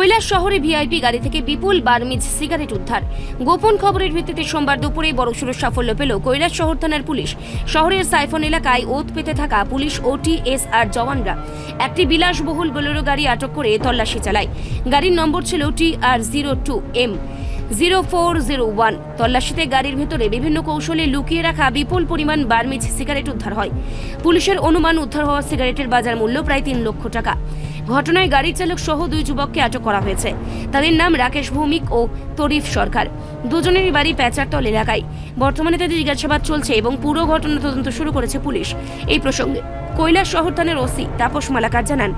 কৈলাস শহরে ভিআইপি গাড়ি থেকে বিপুল বার্মিজ সিগারেট উদ্ধার। গোপন খবরের ভিত্তিতে সোমবার দুপুরে বড়সড় সাফল্য পেল কৈলাস শহর থানার পুলিশ। শহরের সাইফন এলাকায় ওত পেতে থাকা পুলিশ ও টিএসআর জওয়ানরা একটি বিলাসবহুল বোলেরো গাড়ি আটক করে তল্লাশি চালায়। গাড়ির নম্বর ছিল TR02M0401। তল্লাশিতে গাড়ির ভেতরে বিভিন্ন কৌশলে লুকিয়ে রাখা বিপুল পরিমাণ বার্মিজ সিগারেট উদ্ধার হয়। পুলিশের অনুমান উদ্ধার হওয়া সিগারেটের বাজার মূল্য প্রায় 3 লক্ষ টাকা। ঘটনায় গাড়ির চালক সহ 2 যুবককে আটক করা হয়েছে। তাদের নাম রাকেশ ভৌমিক ও তরিফ সরকার। দুজনেরই বাড়ি প্যাচারতল এলাকায়। বর্তমানে তাদের জিজ্ঞাসাবাদ চলছে এবং পুরো ঘটনা তদন্ত শুরু করেছে পুলিশ। এই প্রসঙ্গে কৈলাস শহর থানার ওসি তাপস মালাকার জানান,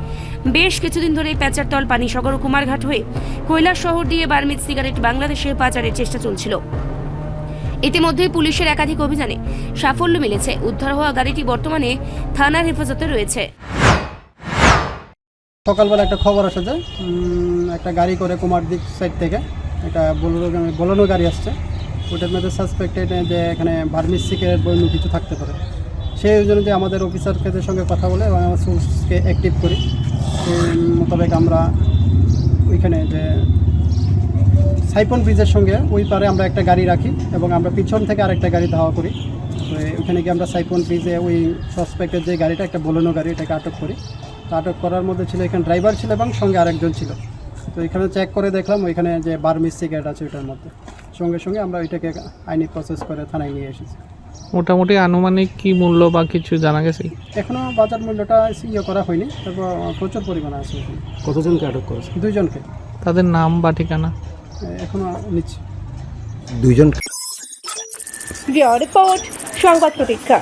বেশ কিছুদিন ধরে প্যাচারতল, পানিসাগর ও কুমারঘাট হয়ে কৈলাস শহর দিয়ে বার্মিজ সিগারেট বাংলাদেশে পাচারের চেষ্টা চলছিল। ইতিমধ্যে পুলিশের একাধিক অভিযানে সাফল্য মিলেছে। উদ্ধার হওয়া গাড়িটি বর্তমানে থানার হেফাজতে রয়েছে। সকালবেলা একটা খবর আসে যে একটা গাড়ি করে কুমারদিক সাইড থেকে একটা বোলেরো গাড়ি আসছে। ওটার মধ্যে সাসপেক্টেড যে এখানে বার্মিজ সিগারেট বন্য কিছু থাকতে পারে। সেই জন্য যে আমাদের অফিসারদের সঙ্গে কথা বলে এবং আমার সোর্সকে অ্যাক্টিভ করি, সেই মোতাবেক আমরা ওইখানে যে সাইফন ব্রিজের সঙ্গে ওই পারে আমরা একটা গাড়ি রাখি এবং আমরা পিছন থেকে আরেকটা গাড়ি ধাওয়া করি। তো ওইখানে গিয়ে আমরা সাইফন ব্রিজে ওই সাসপেক্টের যে গাড়িটা, একটা বোলেরো গাড়ি, এটাকে আটক করি। আটক করার মধ্যে ছিল এখানে ড্রাইভার ছিল এবং সঙ্গে আরেকজন ছিল। তো এখানে চেক করে দেখলাম ওইখানে যে বার্মিজ সিগারেট আছে ওইটার মধ্যে। সঙ্গে সঙ্গে আমরা ওইটাকে আইনি প্রসেস করে থানায় নিয়ে এসেছি। মোটামুটি আনুমানিক কি মূল্য বা কিছু জানা গেছে? এখনও বাজার মূল্যটা করা হয়নি, তারপর প্রচুর পরিমাণে আছে। কতজনকে আটক করেছে? 2 জনকে। তাদের নাম বা ঠিকানা এখনও নিচ্ছি। 2 জন। রিপোর্ট সংবাদ প্রতীক্ষা।